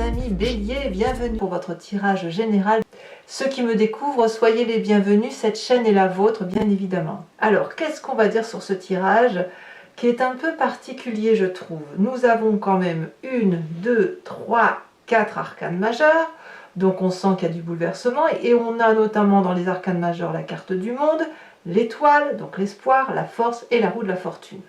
amis Bélier, bienvenue pour votre tirage général. Ceux qui me découvrent, soyez les bienvenus, cette chaîne est la vôtre bien évidemment. Alors qu'est-ce qu'on va dire sur ce tirage qui est un peu particulier je trouve. Nous avons quand même 1, 2, 3, 4 arcanes majeures, donc on sent qu'il y a du bouleversement et on a notamment dans les arcanes majeures la carte du monde, l'étoile, donc l'espoir, la force et la roue de la fortune.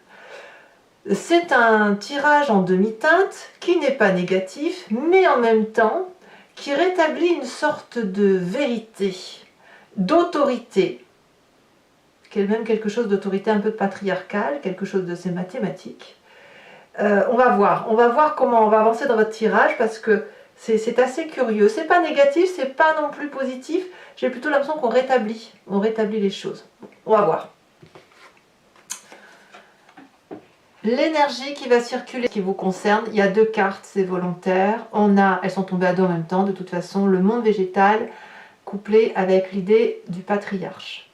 C'est un tirage en demi-teinte qui n'est pas négatif, mais en même temps qui rétablit une sorte de vérité, d'autorité, qui est même quelque chose d'autorité un peu patriarcale, quelque chose de ces mathématiques. On va voir comment on va avancer dans votre tirage parce que c'est assez curieux. C'est pas négatif, c'est pas non plus positif. J'ai plutôt l'impression qu'on rétablit les choses. On va voir. L'énergie qui va circuler, qui vous concerne, il y a 2 cartes, c'est volontaire. Elles sont tombées à dos en même temps, de toute façon, le monde végétal couplé avec l'idée du patriarche.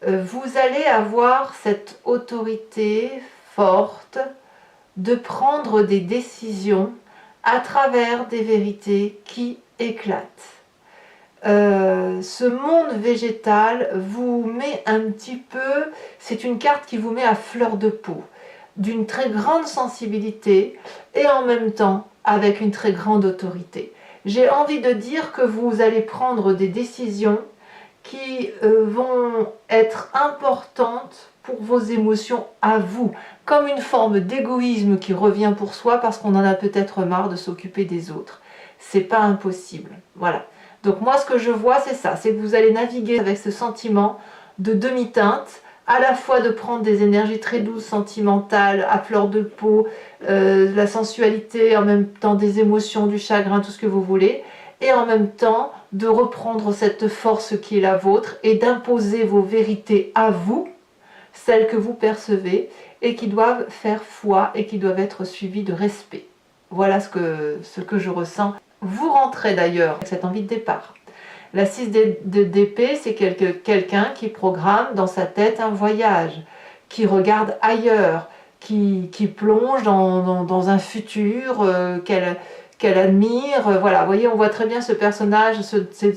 Vous allez avoir cette autorité forte de prendre des décisions à travers des vérités qui éclatent. Ce monde végétal vous met un petit peu, c'est une carte qui vous met à fleur de peau, d'une très grande sensibilité et en même temps avec une très grande autorité. J'ai envie de dire que vous allez prendre des décisions qui vont être importantes pour vos émotions à vous, comme une forme d'égoïsme qui revient pour soi parce qu'on en a peut-être marre de s'occuper des autres. C'est pas impossible. Voilà. Donc moi ce que je vois c'est ça, c'est que vous allez naviguer avec ce sentiment de demi-teinte, à la fois de prendre des énergies très douces, sentimentales, à fleur de peau, la sensualité, en même temps des émotions, du chagrin, tout ce que vous voulez, et en même temps de reprendre cette force qui est la vôtre et d'imposer vos vérités à vous, celles que vous percevez, et qui doivent faire foi et qui doivent être suivies de respect. Voilà ce que je ressens. Vous rentrez d'ailleurs avec cette envie de départ. La 6 d'épée, c'est quelqu'un qui programme dans sa tête un voyage, qui regarde ailleurs, qui plonge dans un futur qu'elle admire. Voilà, vous voyez, on voit très bien ce personnage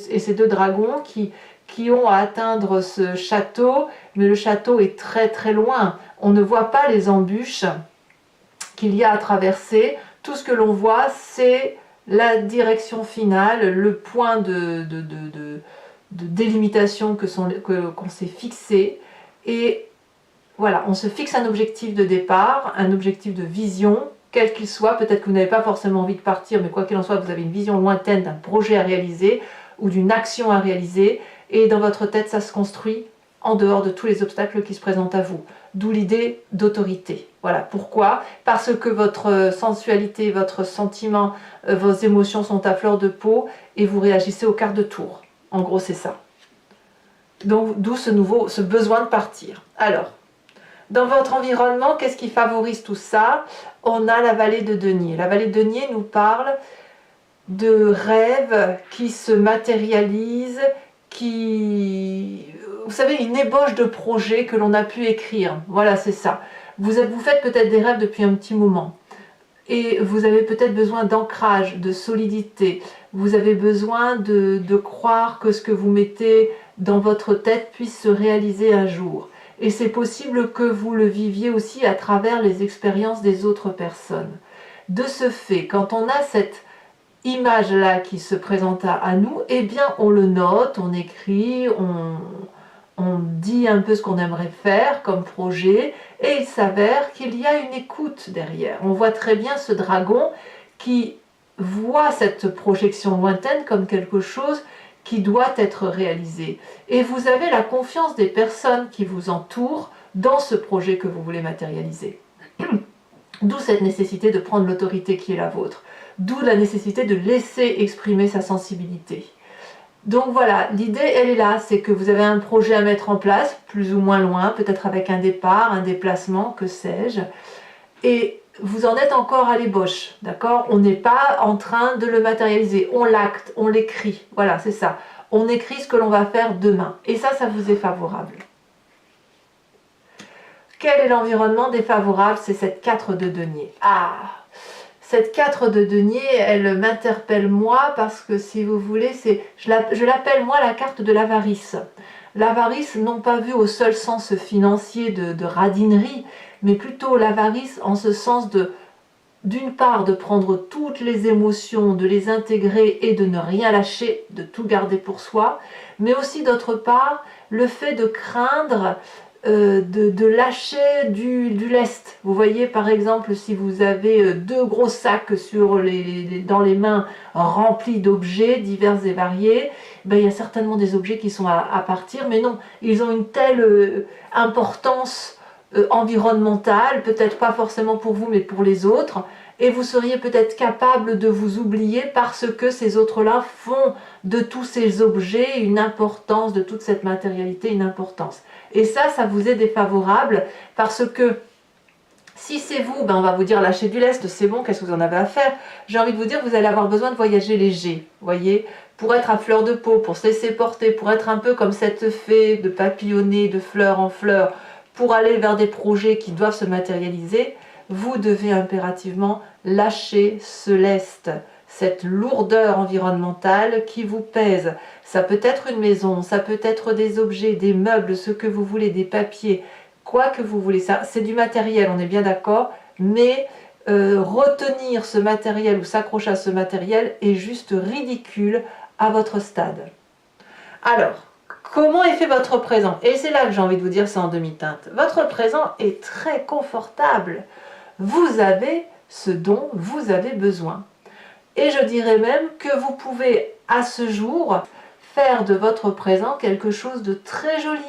et ces 2 dragons qui ont à atteindre ce château, mais le château est très très loin. On ne voit pas les embûches qu'il y a à traverser. Tout ce que l'on voit, c'est la direction finale, le point de délimitation qu'on s'est fixé. Et voilà, on se fixe un objectif de départ, un objectif de vision, quel qu'il soit. Peut-être que vous n'avez pas forcément envie de partir, mais quoi qu'il en soit, vous avez une vision lointaine d'un projet à réaliser ou d'une action à réaliser. Et dans votre tête, ça se construit en dehors de tous les obstacles qui se présentent à vous. D'où l'idée d'autorité. Voilà, pourquoi? Parce que votre sensualité, votre sentiment, vos émotions sont à fleur de peau et vous réagissez au quart de tour. En gros, c'est ça. Donc, d'où ce besoin de partir. Alors, dans votre environnement, qu'est-ce qui favorise tout ça? On a la vallée de denier. La vallée de denier nous parle de rêves qui se matérialisent, vous savez, une ébauche de projet que l'on a pu écrire. Voilà, c'est ça. Vous faites peut-être des rêves depuis un petit moment. Et vous avez peut-être besoin d'ancrage, de solidité. Vous avez besoin de croire que ce que vous mettez dans votre tête puisse se réaliser un jour. Et c'est possible que vous le viviez aussi à travers les expériences des autres personnes. De ce fait, quand on a cette image-là qui se présente à nous, eh bien on le note, on écrit, on dit un peu ce qu'on aimerait faire comme projet, et il s'avère qu'il y a une écoute derrière. On voit très bien ce dragon qui voit cette projection lointaine comme quelque chose qui doit être réalisé. Et vous avez la confiance des personnes qui vous entourent dans ce projet que vous voulez matérialiser. D'où cette nécessité de prendre l'autorité qui est la vôtre. D'où la nécessité de laisser exprimer sa sensibilité. Donc voilà, l'idée elle est là, c'est que vous avez un projet à mettre en place, plus ou moins loin, peut-être avec un départ, un déplacement, que sais-je, et vous en êtes encore à l'ébauche, d'accord? On n'est pas en train de le matérialiser, on l'acte, on l'écrit, voilà, c'est ça. On écrit ce que l'on va faire demain, et ça vous est favorable. Quel est l'environnement défavorable? C'est cette 4 de denier. Ah, cette 4 de denier, elle m'interpelle moi parce que si vous voulez, je l'appelle moi la carte de l'avarice. L'avarice, non pas vue au seul sens financier de radinerie, mais plutôt l'avarice en ce sens d'une part, de prendre toutes les émotions, de les intégrer et de ne rien lâcher, de tout garder pour soi, mais aussi d'autre part, le fait de craindre de lâcher du lest. Vous voyez par exemple si vous avez deux gros sacs dans les mains remplis d'objets divers et variés, ben, il y a certainement des objets qui sont à partir, mais non, ils ont une telle importance environnementale, peut-être pas forcément pour vous mais pour les autres, et vous seriez peut-être capable de vous oublier parce que ces autres-là font de tous ces objets une importance, de toute cette matérialité une importance. Et ça vous est défavorable parce que si c'est vous, ben on va vous dire lâchez du lest, c'est bon, qu'est-ce que vous en avez à faire? J'ai envie de vous dire, vous allez avoir besoin de voyager léger, voyez, pour être à fleur de peau, pour se laisser porter, pour être un peu comme cette fée de papillonner de fleur en fleur, pour aller vers des projets qui doivent se matérialiser, vous devez impérativement lâcher ce lest, cette lourdeur environnementale qui vous pèse. Ça peut être une maison, ça peut être des objets, des meubles, ce que vous voulez, des papiers, quoi que vous voulez. Ça, c'est du matériel, on est bien d'accord, mais retenir ce matériel ou s'accrocher à ce matériel est juste ridicule à votre stade. Alors, comment est fait votre présent? Et c'est là que j'ai envie de vous dire, c'est en demi-teinte. Votre présent est très confortable. Vous avez ce dont vous avez besoin. Et je dirais même que vous pouvez, à ce jour, faire de votre présent quelque chose de très joli,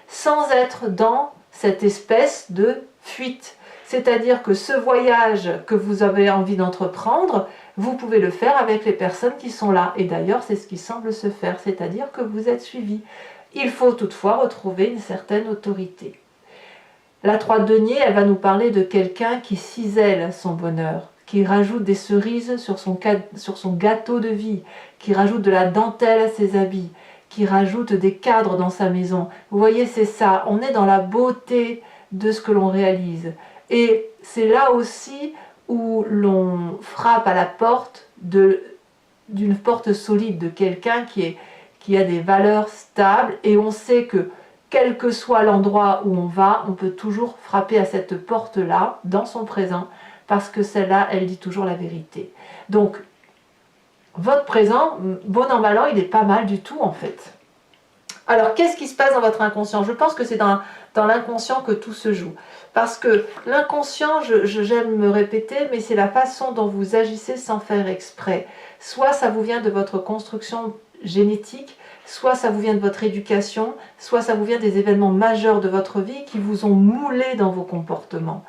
sans être dans cette espèce de fuite. C'est-à-dire que ce voyage que vous avez envie d'entreprendre, vous pouvez le faire avec les personnes qui sont là. Et d'ailleurs, c'est ce qui semble se faire, c'est-à-dire que vous êtes suivi. Il faut toutefois retrouver une certaine autorité. La 3 de denier, elle va nous parler de quelqu'un qui cisèle son bonheur, qui rajoute des cerises sur son gâteau de vie, qui rajoute de la dentelle à ses habits, qui rajoute des cadres dans sa maison. Vous voyez, c'est ça, on est dans la beauté de ce que l'on réalise. Et c'est là aussi où l'on frappe à la porte d'une porte solide, de quelqu'un qui a des valeurs stables, et on sait que quel que soit l'endroit où on va, on peut toujours frapper à cette porte-là, dans son présent, parce que celle-là, elle dit toujours la vérité. Donc, votre présent, bon an mal an, il est pas mal du tout en fait. Alors, qu'est-ce qui se passe dans votre inconscient? Je pense que c'est dans l'inconscient que tout se joue. Parce que l'inconscient, j'aime me répéter, mais c'est la façon dont vous agissez sans faire exprès. Soit ça vous vient de votre construction génétique, soit ça vous vient de votre éducation, soit ça vous vient des événements majeurs de votre vie qui vous ont moulé dans vos comportements.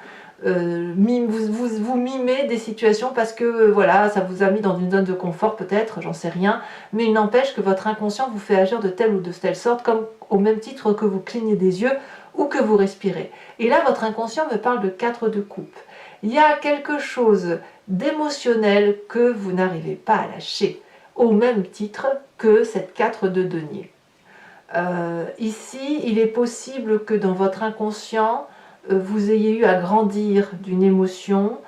Vous mimez des situations parce que voilà, ça vous a mis dans une zone de confort peut-être, j'en sais rien, mais il n'empêche que votre inconscient vous fait agir de telle ou de telle sorte, comme au même titre que vous clignez des yeux ou que vous respirez. Et là, votre inconscient me parle de 4 de coupe. Il y a quelque chose d'émotionnel que vous n'arrivez pas à lâcher, au même titre que cette 4 de denier. Ici, il est possible que dans votre inconscient, vous ayez eu à grandir d'une émotion,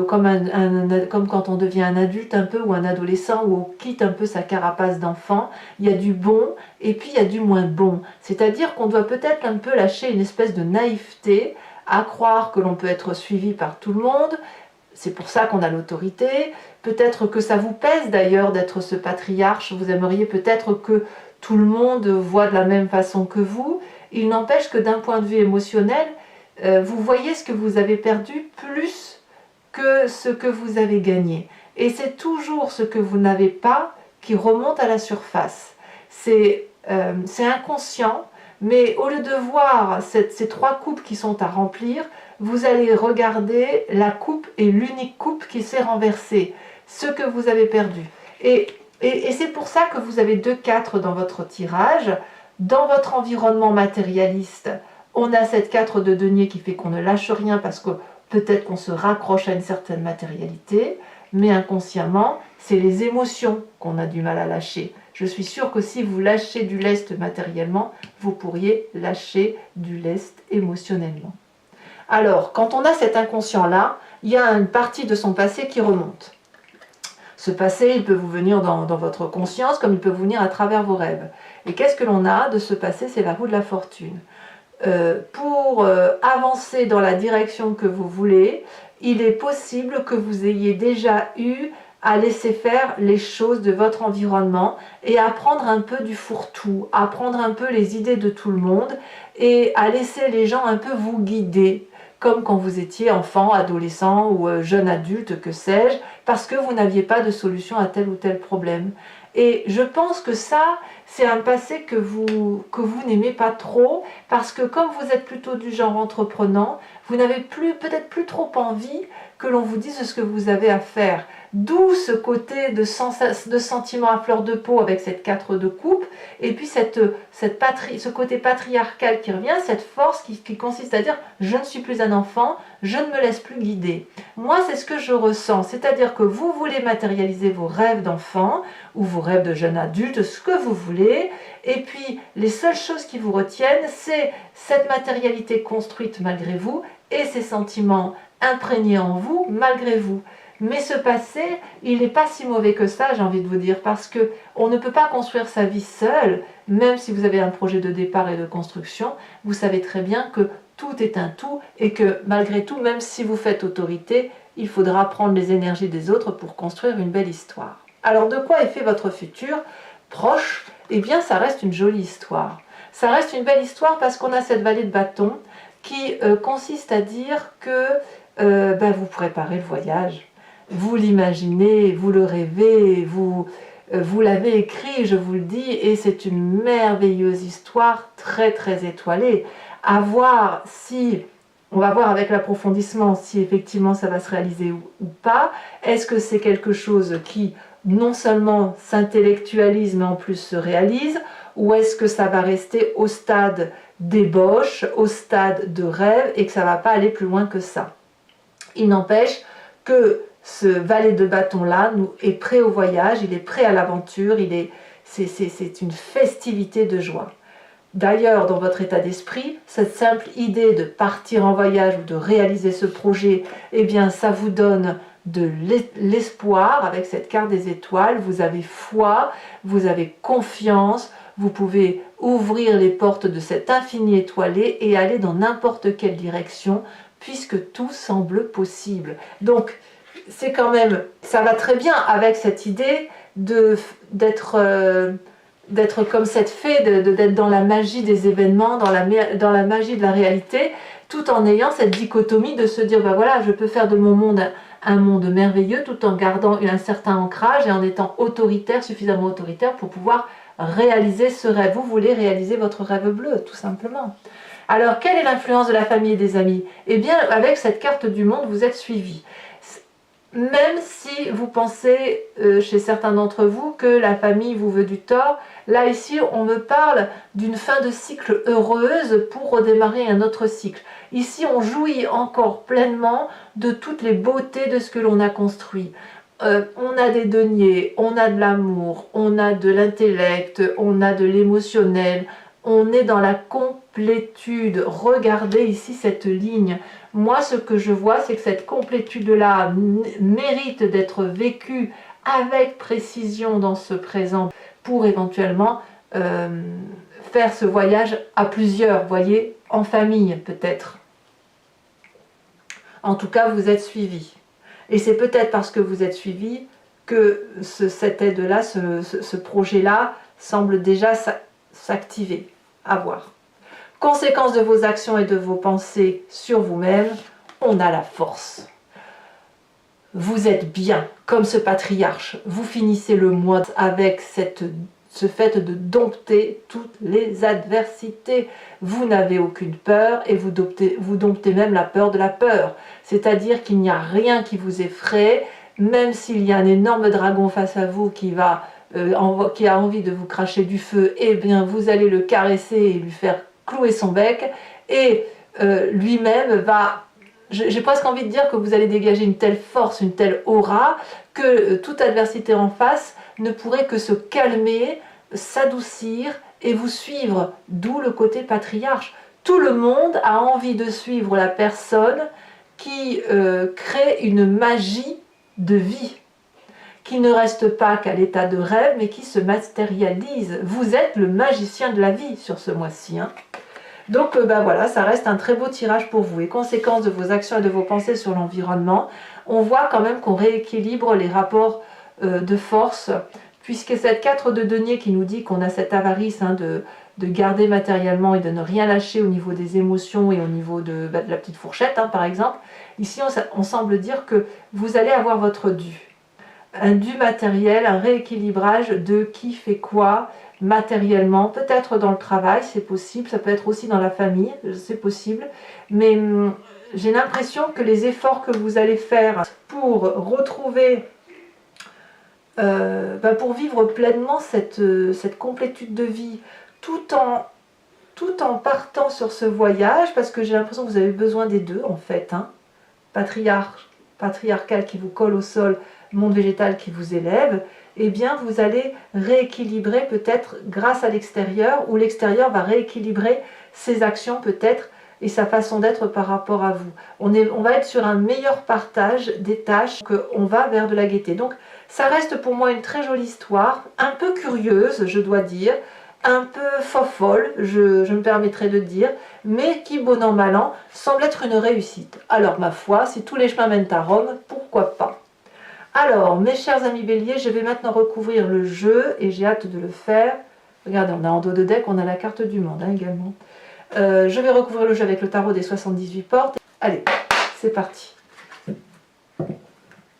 comme quand on devient un adulte un peu ou un adolescent où on quitte un peu sa carapace d'enfant. Il y a du bon et puis il y a du moins bon. C'est-à-dire qu'on doit peut-être un peu lâcher une espèce de naïveté à croire que l'on peut être suivi par tout le monde. C'est pour ça qu'on a l'autorité. Peut-être que ça vous pèse d'ailleurs d'être ce patriarche. Vous aimeriez peut-être que tout le monde voit de la même façon que vous. Il n'empêche que d'un point de vue émotionnel, vous voyez ce que vous avez perdu plus que ce que vous avez gagné. Et c'est toujours ce que vous n'avez pas qui remonte à la surface. C'est inconscient, mais au lieu de voir ces 3 coupes qui sont à remplir, vous allez regarder la coupe et l'unique coupe qui s'est renversée, ce que vous avez perdu. Et c'est pour ça que vous avez 2-4 dans votre tirage. Dans votre environnement matérialiste, on a cette 4 de denier qui fait qu'on ne lâche rien parce que peut-être qu'on se raccroche à une certaine matérialité, mais inconsciemment, c'est les émotions qu'on a du mal à lâcher. Je suis sûre que si vous lâchez du lest matériellement, vous pourriez lâcher du lest émotionnellement. Alors, quand on a cet inconscient-là, il y a une partie de son passé qui remonte. Ce passé, il peut vous venir dans votre conscience comme il peut vous venir à travers vos rêves. Et qu'est-ce que l'on a de ce passé? C'est la roue de la fortune. Pour avancer dans la direction que vous voulez, il est possible que vous ayez déjà eu à laisser faire les choses de votre environnement et à prendre un peu du fourre-tout, à prendre un peu les idées de tout le monde et à laisser les gens un peu vous guider, comme quand vous étiez enfant, adolescent ou jeune adulte, que sais-je, parce que vous n'aviez pas de solution à tel ou tel problème. Et je pense que ça, c'est un passé que vous n'aimez pas trop, parce que comme vous êtes plutôt du genre entreprenant, vous n'avez peut-être plus trop envie que l'on vous dise ce que vous avez à faire. D'où ce côté de sentiment à fleur de peau avec cette 4 de coupe, et puis ce côté patriarcal qui revient, cette force qui consiste à dire « je ne suis plus un enfant, je ne me laisse plus guider ». Moi, c'est ce que je ressens, c'est-à-dire que vous voulez matérialiser vos rêves d'enfant, ou vos rêves de jeune adulte, ce que vous voulez, et puis les seules choses qui vous retiennent, c'est cette matérialité construite malgré vous, et ces sentiments imprégnés en vous malgré vous. Mais ce passé, il n'est pas si mauvais que ça, j'ai envie de vous dire, parce qu'on ne peut pas construire sa vie seul, même si vous avez un projet de départ et de construction, vous savez très bien que tout est un tout, et que malgré tout, même si vous faites autorité, il faudra prendre les énergies des autres pour construire une belle histoire. Alors de quoi est fait votre futur proche? Eh bien ça reste une jolie histoire. Ça reste une belle histoire parce qu'on a cette vallée de bâton qui consiste à dire que vous préparez le voyage. Vous l'imaginez, vous le rêvez, vous l'avez écrit, je vous le dis, et c'est une merveilleuse histoire très très étoilée. À voir si, on va voir avec l'approfondissement si effectivement ça va se réaliser ou pas. Est-ce que c'est quelque chose qui non seulement s'intellectualise mais en plus se réalise, ou est-ce que ça va rester au stade d'ébauche, au stade de rêve et que ça ne va pas aller plus loin que ça? Il n'empêche que ce valet de bâton là est prêt au voyage, il est prêt à l'aventure, c'est une festivité de joie. D'ailleurs, dans votre état d'esprit, cette simple idée de partir en voyage ou de réaliser ce projet, eh bien ça vous donne de l'espoir avec cette carte des étoiles. Vous avez foi, vous avez confiance, vous pouvez ouvrir les portes de cet infini étoilé et aller dans n'importe quelle direction puisque tout semble possible. Donc c'est quand même, ça va très bien avec cette idée d'être comme cette fée, d'être dans la magie des événements, dans la magie de la réalité, tout en ayant cette dichotomie de se dire, voilà, je peux faire de mon monde un monde merveilleux tout en gardant un certain ancrage et en étant autoritaire, suffisamment autoritaire pour pouvoir réaliser ce rêve. Vous voulez réaliser votre rêve bleu, tout simplement. Alors, quelle est l'influence de la famille et des amis? Eh bien, avec cette carte du monde, vous êtes suivi. Même si vous pensez, chez certains d'entre vous, que la famille vous veut du tort, là ici on me parle d'une fin de cycle heureuse pour redémarrer un autre cycle. Ici on jouit encore pleinement de toutes les beautés de ce que l'on a construit. On a des deniers, on a de l'amour, on a de l'intellect, on a de l'émotionnel, on est dans la complétude. Regardez ici cette ligne. Moi, ce que je vois, c'est que cette complétude-là mérite d'être vécue avec précision dans ce présent pour éventuellement faire ce voyage à plusieurs, voyez, en famille peut-être. En tout cas, vous êtes suivis. Et c'est peut-être parce que vous êtes suivis que cette aide-là, ce projet-là, semble déjà s'activer. À voir. Conséquence de vos actions et de vos pensées sur vous-même, on a la force. Vous êtes bien, comme ce patriarche. Vous finissez le mois avec ce fait de dompter toutes les adversités. Vous n'avez aucune peur et vous domptez même la peur de la peur. C'est-à-dire qu'il n'y a rien qui vous effraie, même s'il y a un énorme dragon face à vous qui a envie de vous cracher du feu, eh bien vous allez le caresser et lui faire clouer son bec, et lui-même va, j'ai presque envie de dire que vous allez dégager une telle force, une telle aura, que toute adversité en face ne pourrait que se calmer, s'adoucir et vous suivre, d'où le côté patriarche. Tout le monde a envie de suivre la personne qui crée une magie de vie, qui ne reste pas qu'à l'état de rêve, mais qui se matérialise. Vous êtes le magicien de la vie sur ce mois-ci. Hein. Donc voilà, ça reste un très beau tirage pour vous. Et conséquence de vos actions et de vos pensées sur l'environnement, on voit quand même qu'on rééquilibre les rapports de force, puisque cette 4 de denier qui nous dit qu'on a cette avarice hein, de garder matériellement et de ne rien lâcher au niveau des émotions et au niveau de la petite fourchette, hein, par exemple, ici on semble dire que vous allez avoir votre dû. Un dû matériel, un rééquilibrage de qui fait quoi matériellement, peut-être dans le travail, c'est possible, ça peut être aussi dans la famille, c'est possible, mais j'ai l'impression que les efforts que vous allez faire pour retrouver, pour vivre pleinement cette complétude de vie, tout en partant sur ce voyage, parce que j'ai l'impression que vous avez besoin des deux en fait, hein, patriarcal qui vous colle au sol, monde végétal qui vous élève, eh bien vous allez rééquilibrer peut-être grâce à l'extérieur, ou l'extérieur va rééquilibrer ses actions peut-être et sa façon d'être par rapport à vous. On va être sur un meilleur partage des tâches, qu'on va vers de la gaieté. Donc ça reste pour moi une très jolie histoire, un peu curieuse je dois dire, un peu fofolle, je me permettrai de dire, mais qui, bon an mal an, semble être une réussite. Alors ma foi, si tous les chemins mènent à Rome, pourquoi pas? Alors, mes chers amis béliers, je vais maintenant recouvrir le jeu et j'ai hâte de le faire. Regardez, on a en dos de deck, on a la carte du monde hein, également. Je vais recouvrir le jeu avec le tarot des 78 portes. Allez, c'est parti.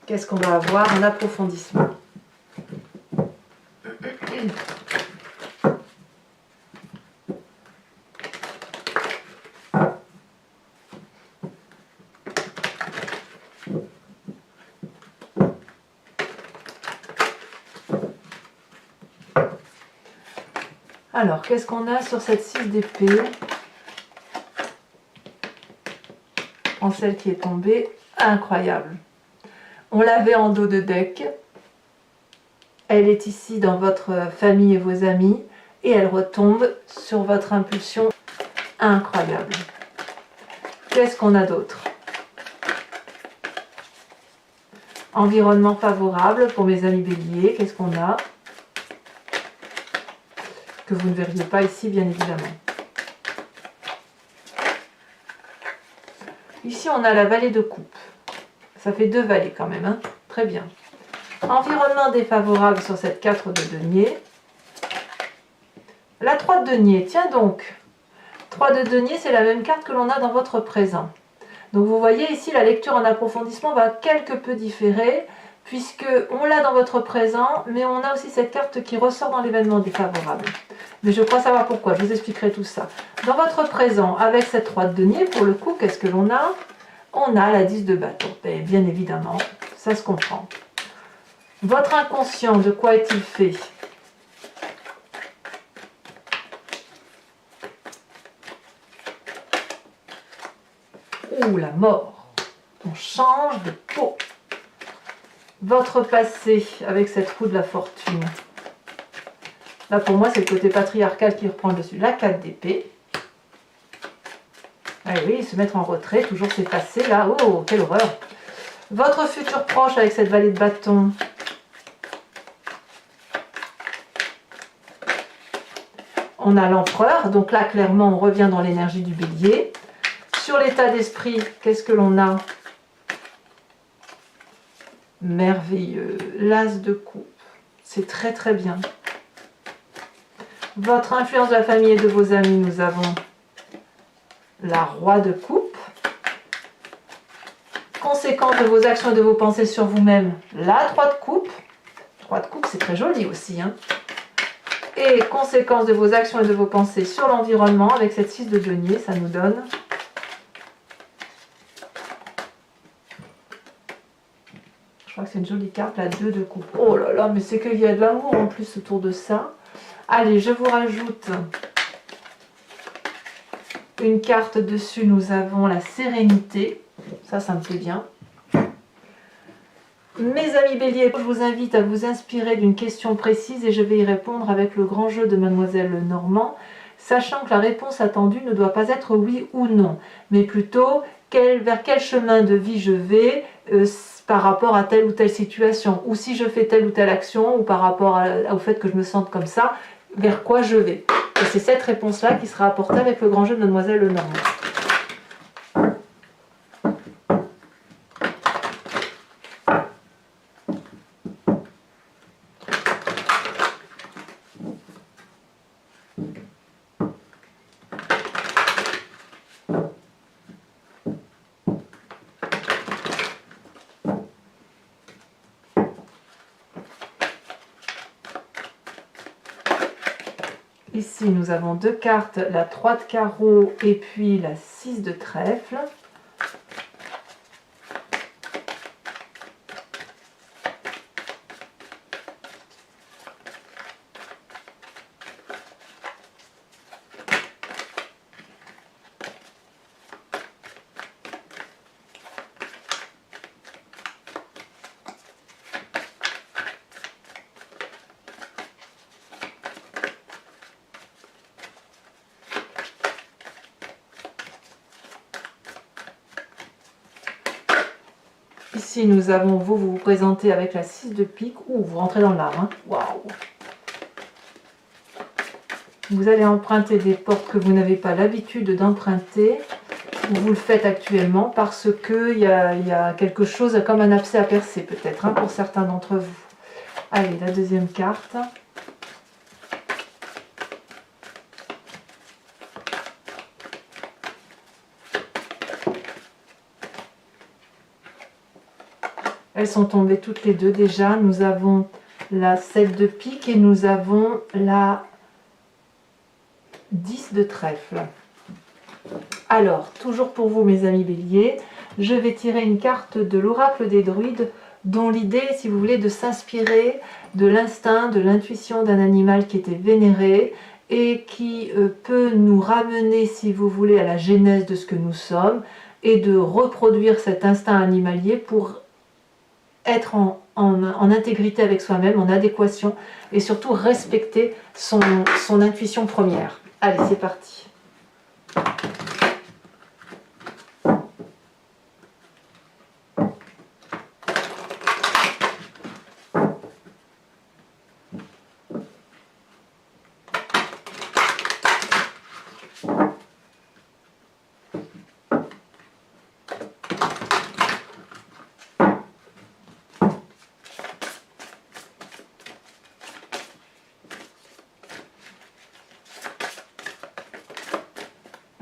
Qu'est-ce qu'on va avoir en approfondissement? Alors, qu'est-ce qu'on a sur cette 6 d'épée? En celle qui est tombée, incroyable. On l'avait en dos de deck. Elle est ici dans votre famille et vos amis. Et elle retombe sur votre impulsion incroyable. Qu'est-ce qu'on a d'autre? Environnement favorable pour mes amis béliers. Qu'est-ce qu'on a? Que vous ne verriez pas ici, bien évidemment. Ici, on a la vallée de coupe. Ça fait 2 vallées quand même, hein. Très bien. Environnement défavorable sur cette 4 de denier. La 3 de denier, tiens donc. 3 de denier, c'est la même carte que l'on a dans votre présent. Donc vous voyez ici, la lecture en approfondissement va quelque peu différer, puisque on l'a dans votre présent, mais on a aussi cette carte qui ressort dans l'événement défavorable. Mais je crois savoir pourquoi, je vous expliquerai tout ça. Dans votre présent, avec cette 3 de denier, pour le coup, qu'est-ce que l'on a? On a la 10 de bâton. Et bien évidemment, ça se comprend. Votre inconscient, de quoi est-il fait? Ouh, la mort. On change de peau. Votre passé, avec cette roue de la fortune. Là, pour moi, c'est le côté patriarcal qui reprend le dessus. La 4 d'épée. Ah oui, se mettre en retrait, toujours s'effacer là. Oh, quelle horreur. Votre futur proche avec cette vallée de bâton. On a l'empereur, donc là, clairement, on revient dans l'énergie du bélier. Sur l'état d'esprit, qu'est-ce que l'on a? Merveilleux. L'as de coupe. C'est très très bien. Votre influence de la famille et de vos amis, nous avons la roi de coupe. Conséquence de vos actions et de vos pensées sur vous-même, la 3 de coupe. 3 de coupe, c'est très joli aussi. Hein. Et conséquence de vos actions et de vos pensées sur l'environnement, avec cette 6 de denier, ça nous donne je crois que c'est une jolie carte, la 2 de coupe. Oh là là, mais c'est qu'il y a de l'amour en plus autour de ça. Allez, je vous rajoute une carte dessus. Nous avons la sérénité. Ça me plaît bien. Mes amis béliers, je vous invite à vous inspirer d'une question précise et je vais y répondre avec le grand jeu de Mademoiselle Normand, sachant que la réponse attendue ne doit pas être oui ou non, mais plutôt vers quel chemin de vie je vais par rapport à telle ou telle situation, ou si je fais telle ou telle action, ou par rapport au fait que je me sente comme ça, vers quoi je vais. Et c'est cette réponse-là qui sera apportée avec le grand jeu de Mademoiselle Lenormand. Ici, nous avons deux cartes, la 3 de carreau et puis la 6 de trèfle. Ici, nous avons vous vous présentez avec la 6 de pique. Ouh, vous rentrez dans l'art. Hein. Waouh! Vous allez emprunter des portes que vous n'avez pas l'habitude d'emprunter. Vous le faites actuellement parce qu'il y a quelque chose comme un abcès à percer peut-être hein, pour certains d'entre vous. Allez, la deuxième carte. Elles sont tombées toutes les deux déjà. Nous avons la 7 de pique et nous avons la 10 de trèfle. Alors, toujours pour vous mes amis béliers, je vais tirer une carte de l'oracle des druides dont l'idée, si vous voulez, de s'inspirer de l'instinct, de l'intuition d'un animal qui était vénéré et qui peut nous ramener, si vous voulez, à la genèse de ce que nous sommes et de reproduire cet instinct animalier pour être en intégrité avec soi-même, en adéquation et surtout respecter son intuition première. Allez, c'est parti.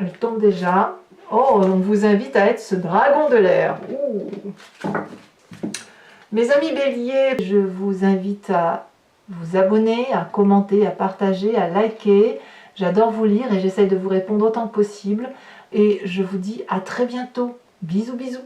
Elle tombe déjà. Oh, on vous invite à être ce dragon de l'air. Mes amis béliers, je vous invite à vous abonner, à commenter, à partager, à liker. J'adore vous lire et j'essaie de vous répondre autant que possible. Et je vous dis à très bientôt. Bisous, bisous.